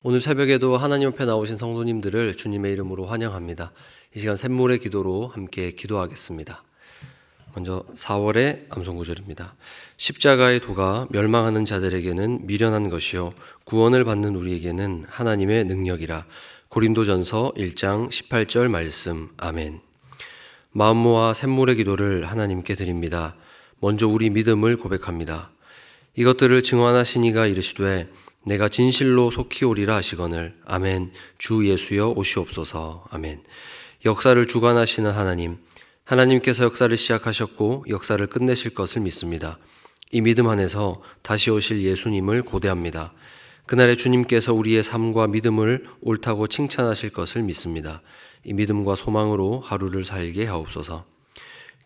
오늘 새벽에도 하나님 앞에 나오신 성도님들을 주님의 이름으로 환영합니다. 이 시간 샘물의 기도로 함께 기도하겠습니다. 먼저 4월의 암송구절입니다. 십자가의 도가 멸망하는 자들에게는 미련한 것이요 구원을 받는 우리에게는 하나님의 능력이라. 고린도전서 1장 18절 말씀. 아멘. 마음 모아 샘물의 기도를 하나님께 드립니다. 먼저 우리 믿음을 고백합니다. 이것들을 증언하시니가 이르시되 내가 진실로 속히 오리라 하시거늘. 아멘. 주 예수여 오시옵소서. 아멘. 역사를 주관하시는 하나님, 하나님께서 역사를 시작하셨고 역사를 끝내실 것을 믿습니다. 이 믿음 안에서 다시 오실 예수님을 고대합니다. 그날에 주님께서 우리의 삶과 믿음을 옳다고 칭찬하실 것을 믿습니다. 이 믿음과 소망으로 하루를 살게 하옵소서.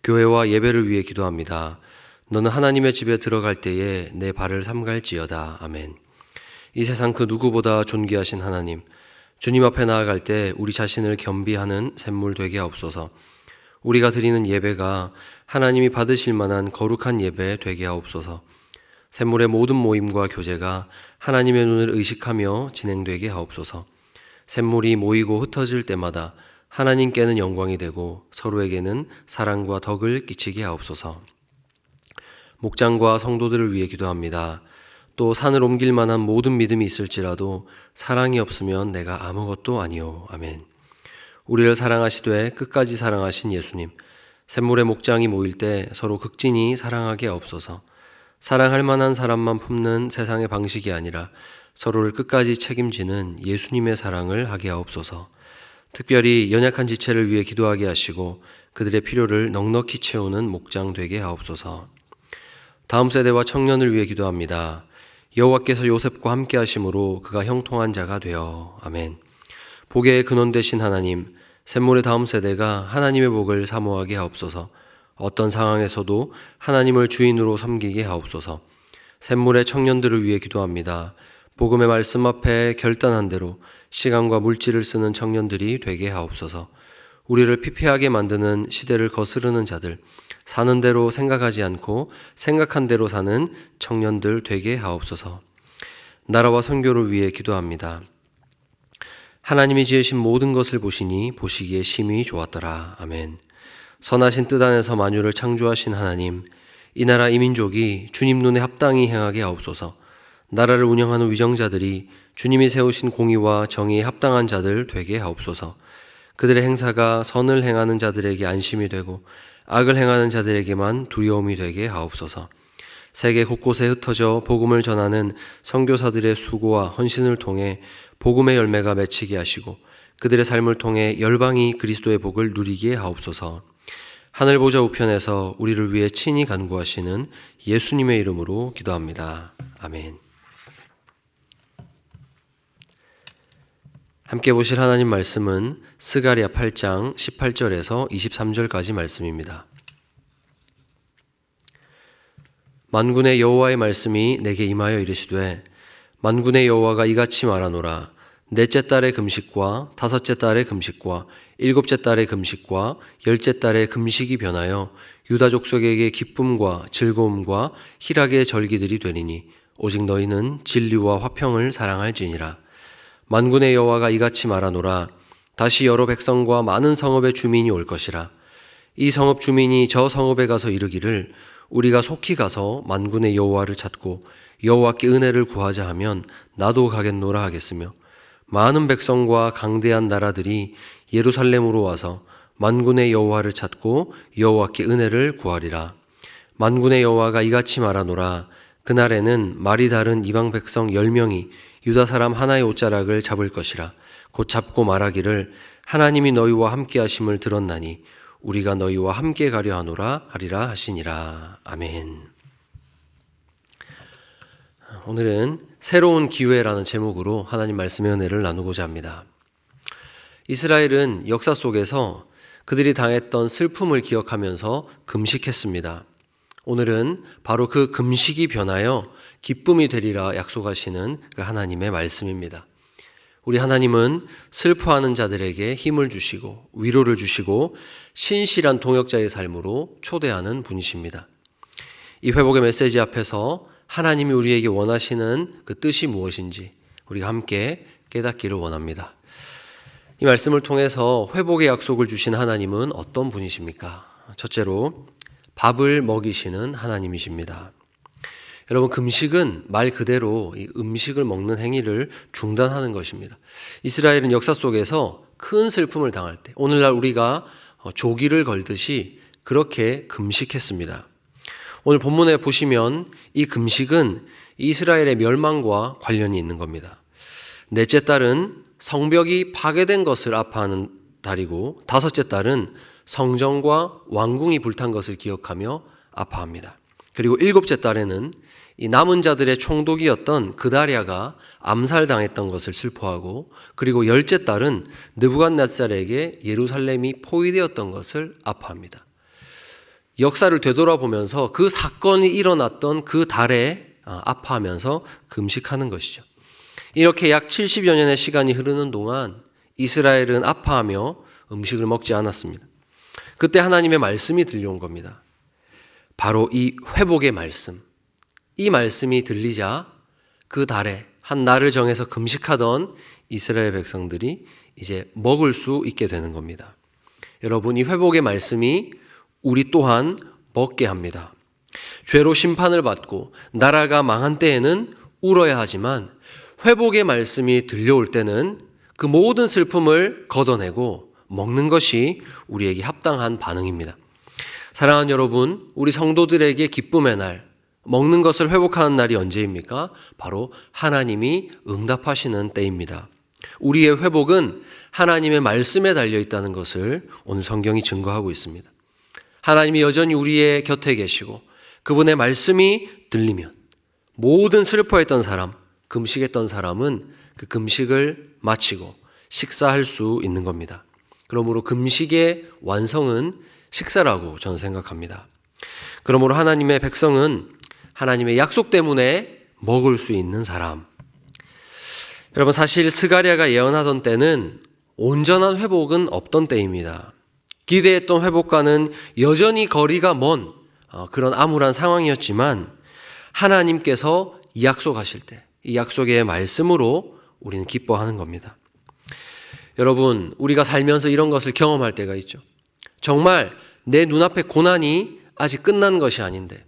교회와 예배를 위해 기도합니다. 너는 하나님의 집에 들어갈 때에 내 발을 삼갈지어다. 아멘. 이 세상 그 누구보다 존귀하신 하나님, 주님 앞에 나아갈 때 우리 자신을 겸비하는 샘물 되게 하옵소서. 우리가 드리는 예배가 하나님이 받으실 만한 거룩한 예배 되게 하옵소서. 샘물의 모든 모임과 교제가 하나님의 눈을 의식하며 진행되게 하옵소서. 샘물이 모이고 흩어질 때마다 하나님께는 영광이 되고 서로에게는 사랑과 덕을 끼치게 하옵소서. 목장과 성도들을 위해 기도합니다. 또 산을 옮길 만한 모든 믿음이 있을지라도 사랑이 없으면 내가 아무것도 아니오. 아멘. 우리를 사랑하시되 끝까지 사랑하신 예수님, 샘물의 목장이 모일 때 서로 극진히 사랑하게 하옵소서. 사랑할 만한 사람만 품는 세상의 방식이 아니라 서로를 끝까지 책임지는 예수님의 사랑을 하게 하옵소서. 특별히 연약한 지체를 위해 기도하게 하시고 그들의 필요를 넉넉히 채우는 목장 되게 하옵소서. 다음 세대와 청년을 위해 기도합니다. 여호와께서 요셉과 함께 하심으로 그가 형통한 자가 되어. 아멘. 복의 근원 되신 하나님, 샘물의 다음 세대가 하나님의 복을 사모하게 하옵소서. 어떤 상황에서도 하나님을 주인으로 섬기게 하옵소서. 샘물의 청년들을 위해 기도합니다. 복음의 말씀 앞에 결단한 대로 시간과 물질을 쓰는 청년들이 되게 하옵소서. 우리를 피폐하게 만드는 시대를 거스르는 자들, 사는 대로 생각하지 않고 생각한 대로 사는 청년들 되게 하옵소서. 나라와 선교를 위해 기도합니다. 하나님이 지으신 모든 것을 보시니 보시기에 심히 좋았더라. 아멘. 선하신 뜻 안에서 만유를 창조하신 하나님, 이 나라 이 민족이 주님 눈에 합당히 행하게 하옵소서. 나라를 운영하는 위정자들이 주님이 세우신 공의와 정의에 합당한 자들 되게 하옵소서. 그들의 행사가 선을 행하는 자들에게 안심이 되고 악을 행하는 자들에게만 두려움이 되게 하옵소서. 세계 곳곳에 흩어져 복음을 전하는 선교사들의 수고와 헌신을 통해 복음의 열매가 맺히게 하시고 그들의 삶을 통해 열방이 그리스도의 복을 누리게 하옵소서. 하늘 보좌 우편에서 우리를 위해 친히 간구하시는 예수님의 이름으로 기도합니다. 아멘. 함께 보실 하나님 말씀은 스가랴 8장 18절에서 23절까지 말씀입니다. 만군의 여호와의 말씀이 내게 임하여 이르시되 만군의 여호와가 이같이 말하노라. 넷째 달의 금식과 다섯째 달의 금식과 일곱째 달의 금식과 열째 달의 금식이 변하여 유다 족속에게 기쁨과 즐거움과 희락의 절기들이 되리니 오직 너희는 진리와 화평을 사랑할지니라. 만군의 여호와가 이같이 말하노라. 다시 여러 백성과 많은 성읍의 주민이 올 것이라. 이 성읍 주민이 저 성읍에 가서 이르기를 우리가 속히 가서 만군의 여호와를 찾고 여호와께 은혜를 구하자 하면 나도 가겠노라 하겠으며 많은 백성과 강대한 나라들이 예루살렘으로 와서 만군의 여호와를 찾고 여호와께 은혜를 구하리라. 만군의 여호와가 이같이 말하노라. 그날에는 말이 다른 이방 백성 10명이 유다 사람 하나의 옷자락을 잡을 것이라. 곧 잡고 말하기를 하나님이 너희와 함께 하심을 들었나니 우리가 너희와 함께 가려 하노라 하리라 하시니라. 아멘. 오늘은 새로운 기회라는 제목으로 하나님 말씀의 은혜를 나누고자 합니다. 이스라엘은 역사 속에서 그들이 당했던 슬픔을 기억하면서 금식했습니다. 오늘은 바로 그 금식이 변하여 기쁨이 되리라 약속하시는 그 하나님의 말씀입니다. 우리 하나님은 슬퍼하는 자들에게 힘을 주시고 위로를 주시고 신실한 동역자의 삶으로 초대하는 분이십니다. 이 회복의 메시지 앞에서 하나님이 우리에게 원하시는 그 뜻이 무엇인지 우리가 함께 깨닫기를 원합니다. 이 말씀을 통해서 회복의 약속을 주신 하나님은 어떤 분이십니까? 첫째로 밥을 먹이시는 하나님이십니다. 여러분, 금식은 말 그대로 이 음식을 먹는 행위를 중단하는 것입니다. 이스라엘은 역사 속에서 큰 슬픔을 당할 때 오늘날 우리가 조기를 걸듯이 그렇게 금식했습니다. 오늘 본문에 보시면 이 금식은 이스라엘의 멸망과 관련이 있는 겁니다. 넷째 달은 성벽이 파괴된 것을 아파하는 달이고, 다섯째 달은 성전과 왕궁이 불탄 것을 기억하며 아파합니다. 그리고 일곱째 달에는 이 남은 자들의 총독이었던 그다랴가 암살당했던 것을 슬퍼하고, 그리고 열째 달은 느부갓네살에게 예루살렘이 포위되었던 것을 아파합니다. 역사를 되돌아보면서 그 사건이 일어났던 그 달에 아파하면서 금식하는 것이죠. 이렇게 약 70여 년의 시간이 흐르는 동안 이스라엘은 아파하며 음식을 먹지 않았습니다. 그때 하나님의 말씀이 들려온 겁니다. 바로 이 회복의 말씀. 이 말씀이 들리자 그 달에 한 날을 정해서 금식하던 이스라엘 백성들이 이제 먹을 수 있게 되는 겁니다. 여러분, 이 회복의 말씀이 우리 또한 먹게 합니다. 죄로 심판을 받고 나라가 망한 때에는 울어야 하지만 회복의 말씀이 들려올 때는 그 모든 슬픔을 걷어내고 먹는 것이 우리에게 합당한 반응입니다. 사랑하는 여러분, 우리 성도들에게 기쁨의 날, 먹는 것을 회복하는 날이 언제입니까? 바로 하나님이 응답하시는 때입니다. 우리의 회복은 하나님의 말씀에 달려 있다는 것을 오늘 성경이 증거하고 있습니다. 하나님이 여전히 우리의 곁에 계시고 그분의 말씀이 들리면 모든 슬퍼했던 사람, 금식했던 사람은 그 금식을 마치고 식사할 수 있는 겁니다. 그러므로 금식의 완성은 식사라고 저는 생각합니다. 그러므로 하나님의 백성은 하나님의 약속 때문에 먹을 수 있는 사람. 여러분, 사실 스가랴가 예언하던 때는 온전한 회복은 없던 때입니다. 기대했던 회복과는 여전히 거리가 먼 그런 암울한 상황이었지만 하나님께서 약속하실 때 이 약속의 말씀으로 우리는 기뻐하는 겁니다. 여러분, 우리가 살면서 이런 것을 경험할 때가 있죠. 정말 내 눈앞에 고난이 아직 끝난 것이 아닌데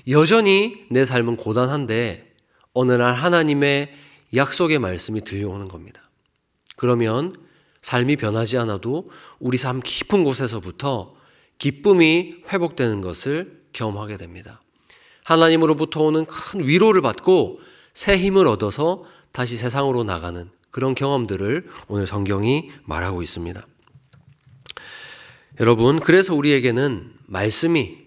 여전히 내 삶은 고단한데 어느 날 하나님의 약속의 말씀이 들려오는 겁니다. 그러면 삶이 변하지 않아도 우리 삶 깊은 곳에서부터 기쁨이 회복되는 것을 경험하게 됩니다. 하나님으로부터 오는 큰 위로를 받고 새 힘을 얻어서 다시 세상으로 나가는 그런 경험들을 오늘 성경이 말하고 있습니다. 여러분, 그래서 우리에게는 말씀이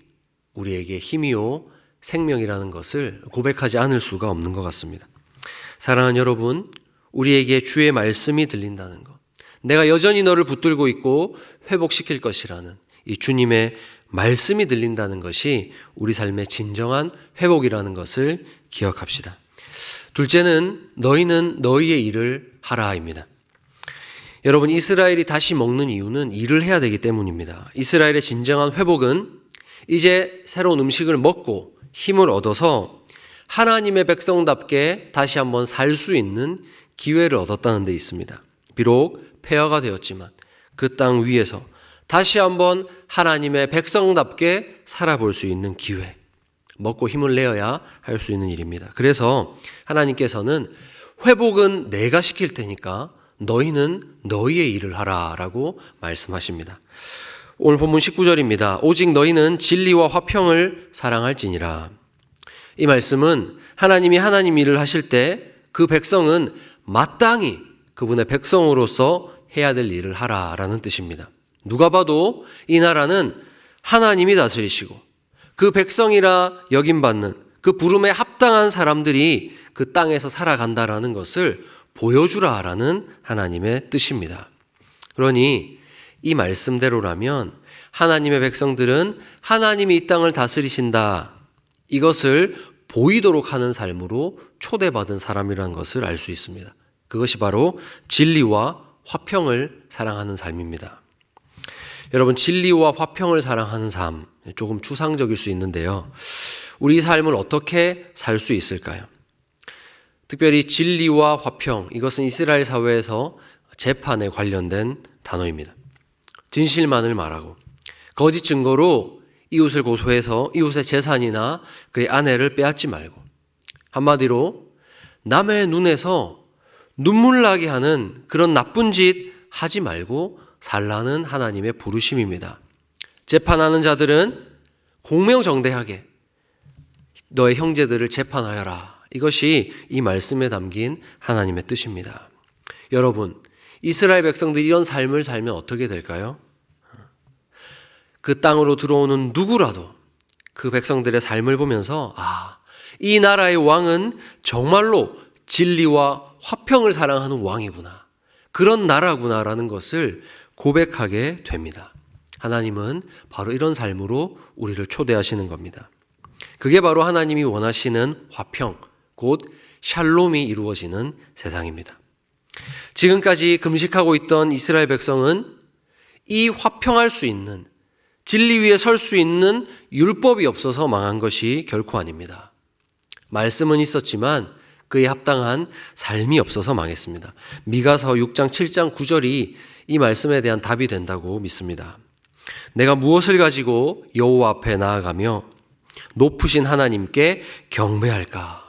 우리에게 힘이요 생명이라는 것을 고백하지 않을 수가 없는 것 같습니다. 사랑하는 여러분, 우리에게 주의 말씀이 들린다는 것, 내가 여전히 너를 붙들고 있고 회복시킬 것이라는 이 주님의 말씀이 들린다는 것이 우리 삶의 진정한 회복이라는 것을 기억합시다. 둘째는 너희는 너희의 일을 하라입니다. 여러분, 이스라엘이 다시 먹는 이유는 일을 해야 되기 때문입니다. 이스라엘의 진정한 회복은 이제 새로운 음식을 먹고 힘을 얻어서 하나님의 백성답게 다시 한번 살 수 있는 기회를 얻었다는 데 있습니다. 비록 폐허가 되었지만 그 땅 위에서 다시 한번 하나님의 백성답게 살아볼 수 있는 기회, 먹고 힘을 내어야 할 수 있는 일입니다. 그래서 하나님께서는 회복은 내가 시킬 테니까 너희는 너희의 일을 하라라고 말씀하십니다. 오늘 본문 19절입니다. 오직 너희는 진리와 화평을 사랑할지니라. 이 말씀은 하나님이 하나님 일을 하실 때 그 백성은 마땅히 그분의 백성으로서 해야 될 일을 하라라는 뜻입니다. 누가 봐도 이 나라는 하나님이 다스리시고 그 백성이라 여김받는 그 부름에 합당한 사람들이 그 땅에서 살아간다라는 것을 보여주라라는 하나님의 뜻입니다. 그러니 이 말씀대로라면 하나님의 백성들은 하나님이 이 땅을 다스리신다, 이것을 보이도록 하는 삶으로 초대받은 사람이라는 것을 알 수 있습니다. 그것이 바로 진리와 화평을 사랑하는 삶입니다. 여러분, 진리와 화평을 사랑하는 삶, 조금 추상적일 수 있는데요. 우리 삶을 어떻게 살 수 있을까요? 특별히 진리와 화평, 이것은 이스라엘 사회에서 재판에 관련된 단어입니다. 진실만을 말하고 거짓 증거로 이웃을 고소해서 이웃의 재산이나 그의 아내를 빼앗지 말고, 한마디로 남의 눈에서 눈물 나게 하는 그런 나쁜 짓 하지 말고 살라는 하나님의 부르심입니다. 재판하는 자들은 공명정대하게 너의 형제들을 재판하여라. 이것이 이 말씀에 담긴 하나님의 뜻입니다. 여러분, 이스라엘 백성들이 이런 삶을 살면 어떻게 될까요? 그 땅으로 들어오는 누구라도 그 백성들의 삶을 보면서 이 나라의 왕은 정말로 진리와 화평을 사랑하는 왕이구나, 그런 나라구나라는 것을 고백하게 됩니다. 하나님은 바로 이런 삶으로 우리를 초대하시는 겁니다. 그게 바로 하나님이 원하시는 화평, 곧 샬롬이 이루어지는 세상입니다. 지금까지 금식하고 있던 이스라엘 백성은 이 화평할 수 있는, 진리 위에 설 수 있는 율법이 없어서 망한 것이 결코 아닙니다. 말씀은 있었지만 그에 합당한 삶이 없어서 망했습니다. 미가서 6장 7장 9절이 이 말씀에 대한 답이 된다고 믿습니다. 내가 무엇을 가지고 여호와 앞에 나아가며 높으신 하나님께 경배할까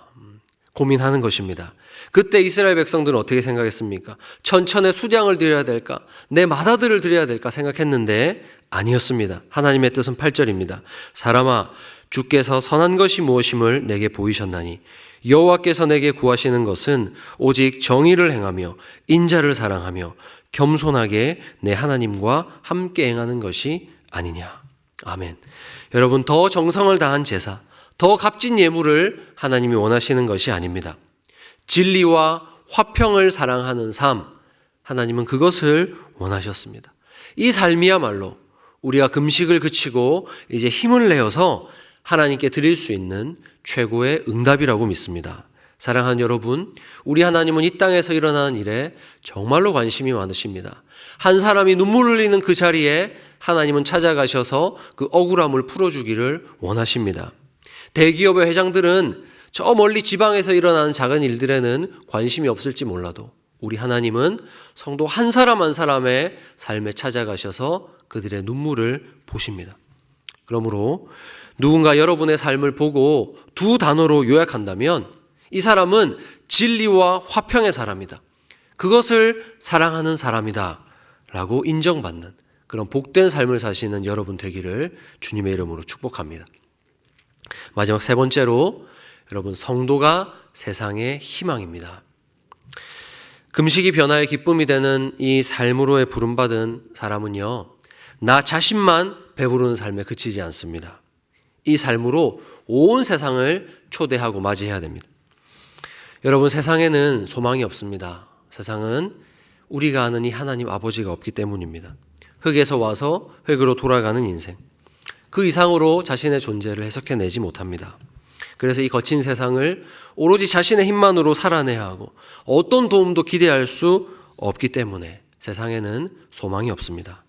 고민하는 것입니다. 그때 이스라엘 백성들은 어떻게 생각했습니까? 천천의 수량을 드려야 될까? 내 맏아들을 드려야 될까 생각했는데 아니었습니다. 하나님의 뜻은 8절입니다. 사람아, 주께서 선한 것이 무엇임을 내게 보이셨나니 여호와께서 내게 구하시는 것은 오직 정의를 행하며 인자를 사랑하며 겸손하게 내 하나님과 함께 행하는 것이 아니냐. 아멘. 여러분, 더 정성을 다한 제사, 더 값진 예물을 하나님이 원하시는 것이 아닙니다. 진리와 화평을 사랑하는 삶, 하나님은 그것을 원하셨습니다. 이 삶이야말로 우리가 금식을 그치고 이제 힘을 내어서 하나님께 드릴 수 있는 최고의 응답이라고 믿습니다. 사랑하는 여러분, 우리 하나님은 이 땅에서 일어나는 일에 정말로 관심이 많으십니다. 한 사람이 눈물 흘리는 그 자리에 하나님은 찾아가셔서 그 억울함을 풀어주기를 원하십니다. 대기업의 회장들은 저 멀리 지방에서 일어나는 작은 일들에는 관심이 없을지 몰라도 우리 하나님은 성도 한 사람 한 사람의 삶에 찾아가셔서 그들의 눈물을 보십니다. 그러므로 누군가 여러분의 삶을 보고 두 단어로 요약한다면 이 사람은 진리와 화평의 사람이다, 그것을 사랑하는 사람이다 라고 인정받는 그런 복된 삶을 사시는 여러분 되기를 주님의 이름으로 축복합니다. 마지막 세 번째로, 여러분, 성도가 세상의 희망입니다. 금식이 변화의 기쁨이 되는 이 삶으로의 부름받은 사람은요, 나 자신만 배부르는 삶에 그치지 않습니다. 이 삶으로 온 세상을 초대하고 맞이해야 됩니다. 여러분, 세상에는 소망이 없습니다. 세상은 우리가 아는 이 하나님 아버지가 없기 때문입니다. 흙에서 와서 흙으로 돌아가는 인생, 그 이상으로 자신의 존재를 해석해내지 못합니다. 그래서 이 거친 세상을 오로지 자신의 힘만으로 살아내야 하고 어떤 도움도 기대할 수 없기 때문에 세상에는 소망이 없습니다.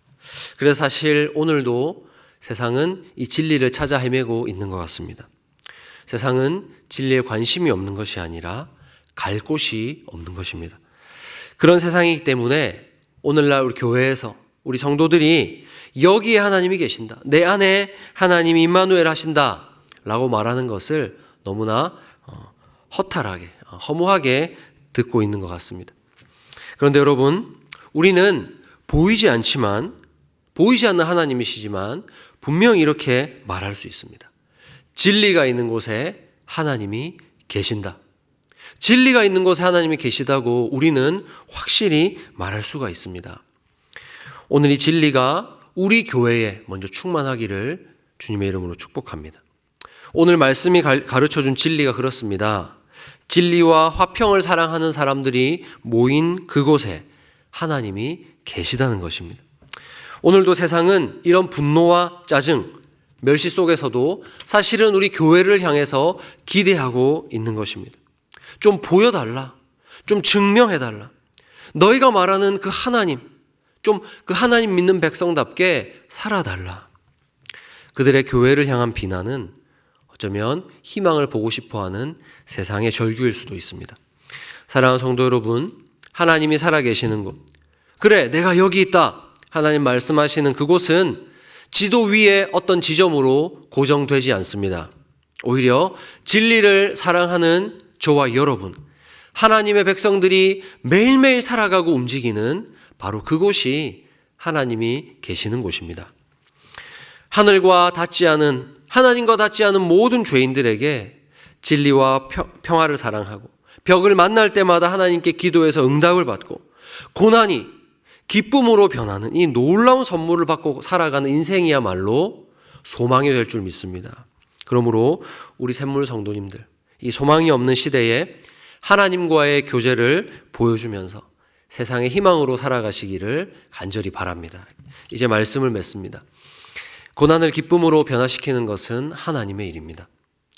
그래서 사실 오늘도 세상은 이 진리를 찾아 헤매고 있는 것 같습니다. 세상은 진리에 관심이 없는 것이 아니라 갈 곳이 없는 것입니다. 그런 세상이기 때문에 오늘날 우리 교회에서 우리 성도들이 여기에 하나님이 계신다, 내 안에 하나님이 임마누엘 하신다 라고 말하는 것을 너무나 허탈하게, 허무하게 듣고 있는 것 같습니다. 그런데 여러분, 우리는 보이지 않는 하나님이시지만 분명히 이렇게 말할 수 있습니다. 진리가 있는 곳에 하나님이 계신다. 진리가 있는 곳에 하나님이 계시다고 우리는 확실히 말할 수가 있습니다. 오늘 이 진리가 우리 교회에 먼저 충만하기를 주님의 이름으로 축복합니다. 오늘 말씀이 가르쳐준 진리가 그렇습니다. 진리와 화평을 사랑하는 사람들이 모인 그곳에 하나님이 계시다는 것입니다. 오늘도 세상은 이런 분노와 짜증, 멸시 속에서도 사실은 우리 교회를 향해서 기대하고 있는 것입니다. 좀 보여달라, 좀 증명해달라, 너희가 말하는 그 하나님, 좀 그 하나님 믿는 백성답게 살아달라. 그들의 교회를 향한 비난은 어쩌면 희망을 보고 싶어하는 세상의 절규일 수도 있습니다. 사랑하는 성도 여러분, 하나님이 살아계시는 곳, 그래 내가 여기 있다 하나님 말씀하시는 그곳은 지도 위에 어떤 지점으로 고정되지 않습니다. 오히려 진리를 사랑하는 저와 여러분, 하나님의 백성들이 매일매일 살아가고 움직이는 바로 그곳이 하나님이 계시는 곳입니다. 하나님과 닿지 않은 모든 죄인들에게 진리와 평화를 사랑하고 벽을 만날 때마다 하나님께 기도해서 응답을 받고 고난이 기쁨으로 변하는 이 놀라운 선물을 받고 살아가는 인생이야말로 소망이 될 줄 믿습니다. 그러므로 우리 샘물 성도님들, 이 소망이 없는 시대에 하나님과의 교제를 보여주면서 세상의 희망으로 살아가시기를 간절히 바랍니다. 이제 말씀을 맺습니다. 고난을 기쁨으로 변화시키는 것은 하나님의 일입니다.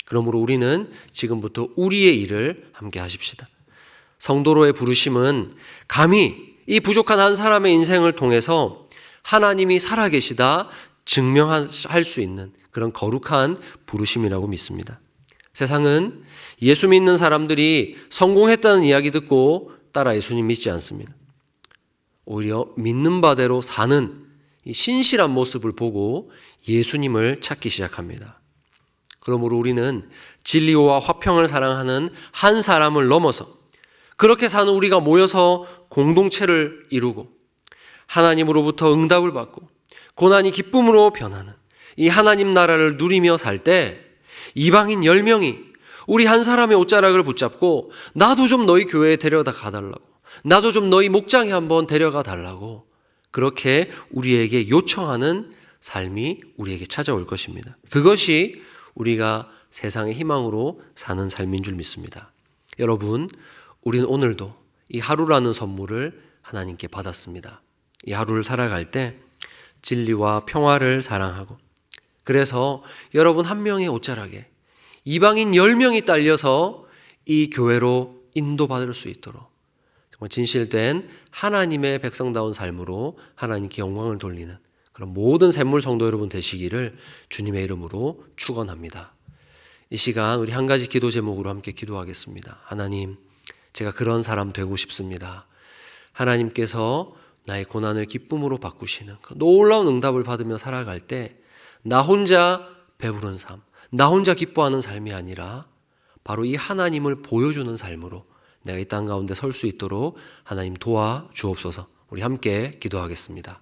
그러므로 우리는 지금부터 우리의 일을 함께 하십시다. 성도로의 부르심은 감히 이 부족한 한 사람의 인생을 통해서 하나님이 살아계시다 증명할 수 있는 그런 거룩한 부르심이라고 믿습니다. 세상은 예수 믿는 사람들이 성공했다는 이야기 듣고 따라 예수님 믿지 않습니다. 오히려 믿는 바대로 사는 이 신실한 모습을 보고 예수님을 찾기 시작합니다. 그러므로 우리는 진리와 화평을 사랑하는 한 사람을 넘어서 그렇게 사는 우리가 모여서 공동체를 이루고 하나님으로부터 응답을 받고 고난이 기쁨으로 변하는 이 하나님 나라를 누리며 살 때 이방인 10명이 우리 한 사람의 옷자락을 붙잡고 나도 좀 너희 교회에 데려다 가달라고, 나도 좀 너희 목장에 한번 데려가 달라고 그렇게 우리에게 요청하는 삶이 우리에게 찾아올 것입니다. 그것이 우리가 세상의 희망으로 사는 삶인 줄 믿습니다. 여러분, 우리는 오늘도 이 하루라는 선물을 하나님께 받았습니다. 이 하루를 살아갈 때 진리와 평화를 사랑하고, 그래서 여러분 한 명의 옷자락에 이방인 10명이 딸려서 이 교회로 인도받을 수 있도록 정말 진실된 하나님의 백성다운 삶으로 하나님께 영광을 돌리는 그런 모든 샘물 성도 여러분 되시기를 주님의 이름으로 축원합니다. 이 시간 우리 한 가지 기도 제목으로 함께 기도하겠습니다. 하나님, 제가 그런 사람 되고 싶습니다. 하나님께서 나의 고난을 기쁨으로 바꾸시는 그 놀라운 응답을 받으며 살아갈 때 나 혼자 배부른 삶, 나 혼자 기뻐하는 삶이 아니라 바로 이 하나님을 보여주는 삶으로 내가 이 땅 가운데 설 수 있도록 하나님 도와주옵소서. 우리 함께 기도하겠습니다.